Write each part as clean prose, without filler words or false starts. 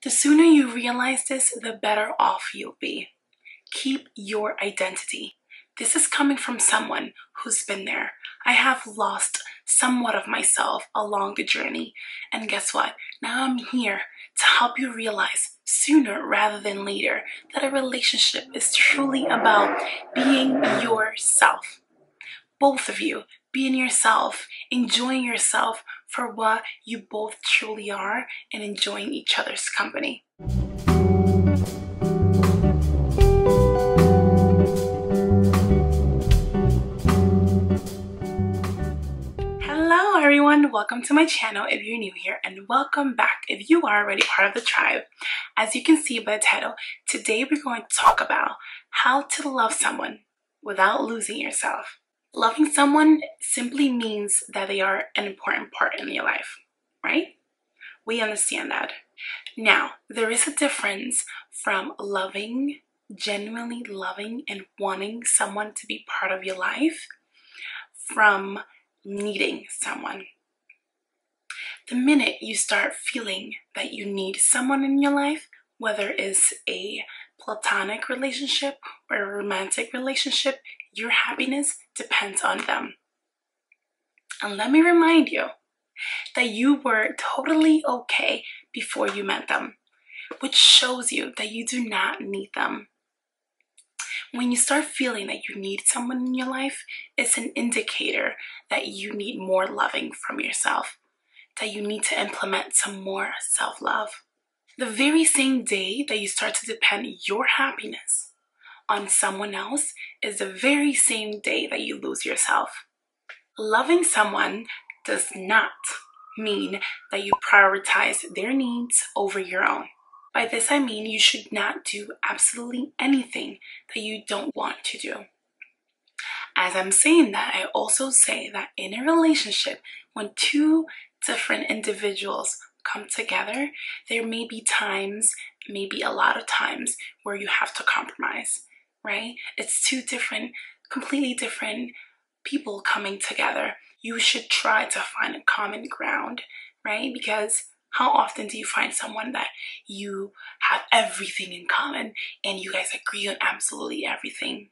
The sooner you realize this, the better off you'll be. Keep your identity. This is coming from someone who's been there. I have lost somewhat of myself along the journey. And guess what? Now I'm here to help you realize sooner rather than later that a relationship is truly about being yourself. Both of you, being yourself, enjoying yourself for what you both truly are, and enjoying each other's company. Hello everyone, welcome to my channel if you're new here, and welcome back if you are already part of the tribe. As you can see by the title, today we're going to talk about how to love someone without losing yourself. Loving someone simply means that they are an important part in your life, right? We understand that. Now, there is a difference from loving, genuinely loving and wanting someone to be part of your life from needing someone. The minute you start feeling that you need someone in your life, whether it's a platonic relationship or a romantic relationship, your happiness depends on them. And let me remind you that you were totally okay before you met them, which shows you that you do not need them. When you start feeling that you need someone in your life, it's an indicator that you need more loving from yourself, that you need to implement some more self-love. The very same day that you start to depend your happiness on someone else is the very same day that you lose yourself. Loving someone does not mean that you prioritize their needs over your own. By this I mean you should not do absolutely anything that you don't want to do. As I'm saying that, I also say that in a relationship, when two different individuals come together, there may be times, maybe a lot of times, where you have to compromise, right? It's two completely different people coming together. You should try to find a common ground, right? Because how often do you find someone that you have everything in common and you guys agree on absolutely everything?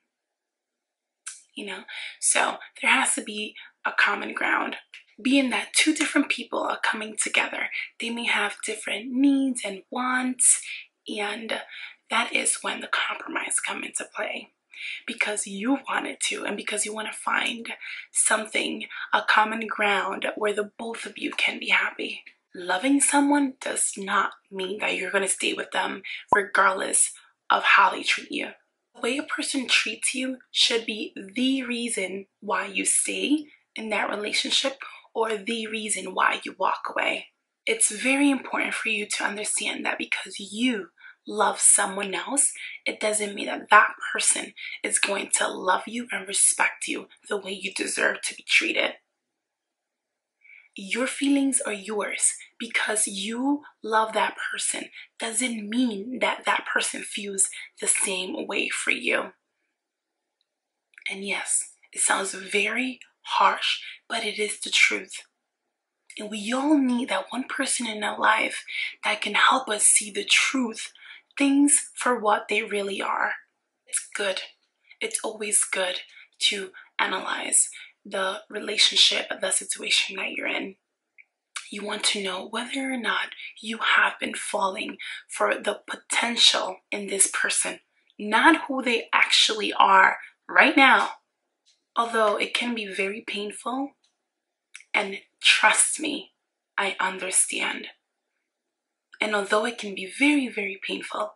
So there has to be a common ground. Being that two different people are coming together, they may have different needs and wants, and that is when the compromise comes into play. Because you want it to, and because you want to find something, a common ground where the both of you can be happy. Loving someone does not mean that you're going to stay with them regardless of how they treat you. The way a person treats you should be the reason why you stay in that relationship or the reason why you walk away. It's very important for you to understand that because you love someone else, it doesn't mean that that person is going to love you and respect you the way you deserve to be treated. Your feelings are yours. Because you love that person doesn't mean that that person feels the same way for you. And yes, it sounds very harsh, but it is the truth. And we all need that one person in our life that can help us see the truth, things for what they really are. It's good. It's always good to analyze the relationship, the situation that you're in. You want to know whether or not you have been falling for the potential in this person, not who they actually are right now. Although it can be very painful, and trust me, I understand. And although it can be very, very painful,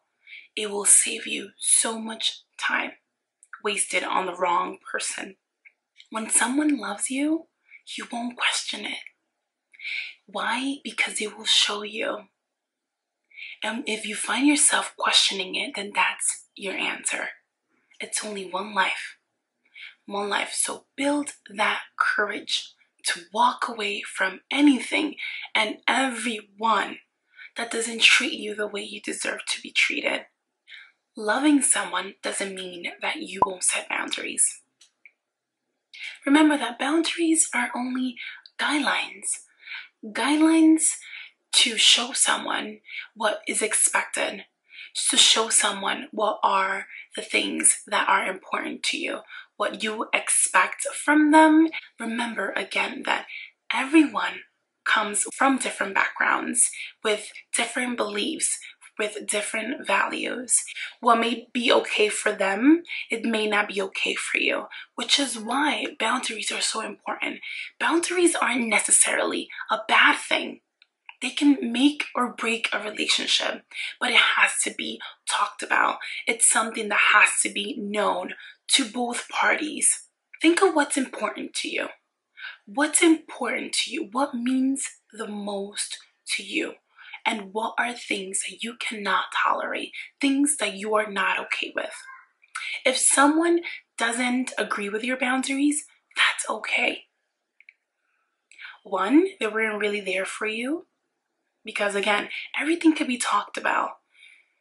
it will save you so much time wasted on the wrong person. When someone loves you, you won't question it. Why? Because it will show you. And if you find yourself questioning it, then that's your answer. It's only one life. One life. So build that courage to walk away from anything and everyone that doesn't treat you the way you deserve to be treated. Loving someone doesn't mean that you won't set boundaries. Remember that boundaries are only guidelines. Guidelines to show someone what is expected, to show someone what are the things that are important to you, what you expect from them. Remember again that everyone comes from different backgrounds with different beliefs, with different values. What may be okay for them, it may not be okay for you, which is why boundaries are so important. Boundaries aren't necessarily a bad thing. They can make or break a relationship, but it has to be talked about. It's something that has to be known to both parties. Think of what's important to you. What's important to you? What means the most to you? And what are things that you cannot tolerate? Things that you are not okay with. If someone doesn't agree with your boundaries, that's okay. One, they weren't really there for you. Because again, everything can be talked about.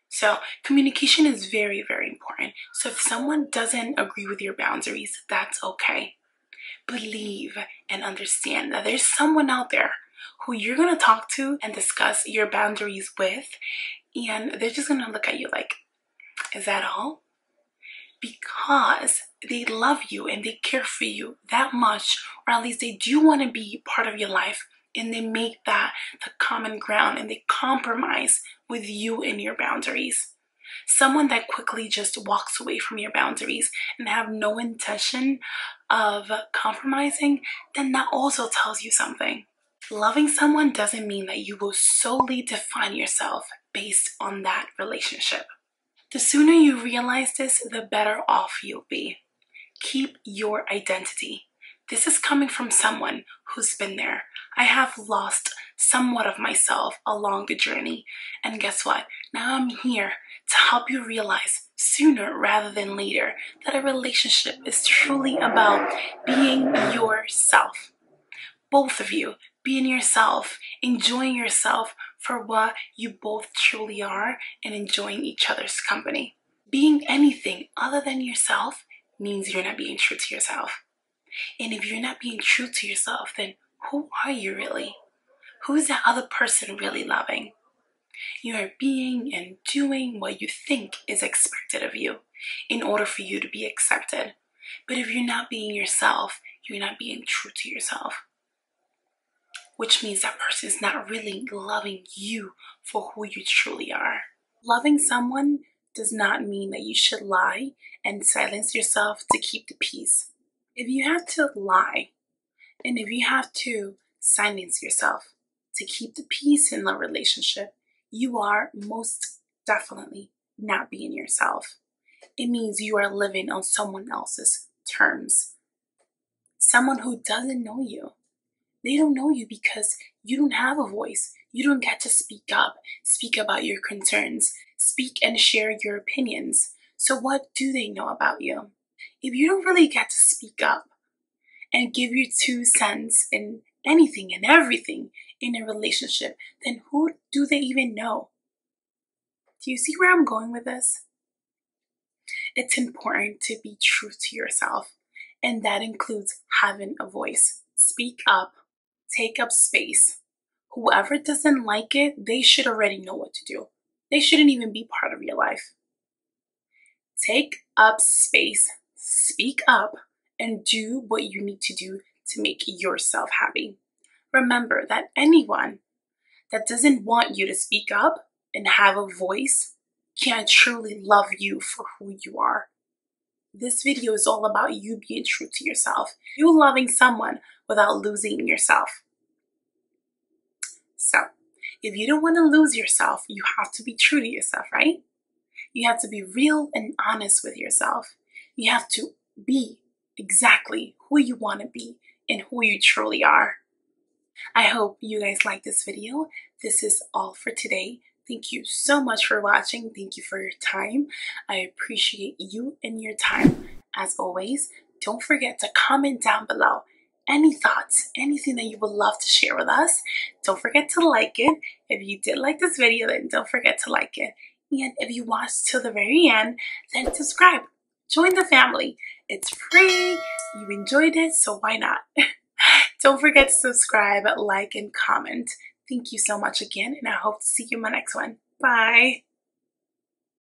So communication is very, very important. So if someone doesn't agree with your boundaries, that's okay. Believe and understand that there's someone out there who you're going to talk to and discuss your boundaries with, and they're just going to look at you like, is that all? Because they love you and they care for you that much, or at least they do want to be part of your life, and they make that the common ground and they compromise with you and your boundaries. Someone that quickly just walks away from your boundaries and have no intention of compromising, then that also tells you something. Loving someone doesn't mean that you will solely define yourself based on that relationship. The sooner you realize this, the better off you'll be. Keep your identity. This is coming from someone who's been there. I have lost somewhat of myself along the journey. And guess what? Now I'm here to help you realize sooner rather than later that a relationship is truly about being yourself. Both of you being yourself, enjoying yourself for what you both truly are, and enjoying each other's company. Being anything other than yourself means you're not being true to yourself. And if you're not being true to yourself, then who are you really? Who's that other person really loving? You are being and doing what you think is expected of you in order for you to be accepted. But if you're not being yourself, you're not being true to yourself. Which means that person is not really loving you for who you truly are. Loving someone does not mean that you should lie and silence yourself to keep the peace. If you have to lie, and if you have to silence yourself to keep the peace in the relationship, you are most definitely not being yourself. It means you are living on someone else's terms. Someone who doesn't know you. They don't know you because you don't have a voice. You don't get to speak up, speak about your concerns, speak and share your opinions. So what do they know about you? If you don't really get to speak up and give your 2 cents in anything and everything in a relationship, then who do they even know? Do you see where I'm going with this? It's important to be true to yourself, and that includes having a voice. Speak up, take up space. Whoever doesn't like it, they should already know what to do. They shouldn't even be part of your life. Take up space, speak up, and do what you need to do to make yourself happy. Remember that anyone that doesn't want you to speak up and have a voice can't truly love you for who you are. This video is all about you being true to yourself, you loving someone without losing yourself. So, if you don't want to lose yourself, you have to be true to yourself, right? You have to be real and honest with yourself. You have to be exactly who you want to be and who you truly are. I hope you guys like this video. This is all for today. Thank you so much for watching. Thank you for your time. I appreciate you and your time. As always, don't forget to comment down below any thoughts, anything that you would love to share with us. Don't forget to like it. If you did like this video, then don't forget to like it. And if you watched till the very end, then subscribe. Join the family. It's free. You enjoyed it, so why not? Don't forget to subscribe, like, and comment. Thank you so much again, and I hope to see you in my next one. Bye!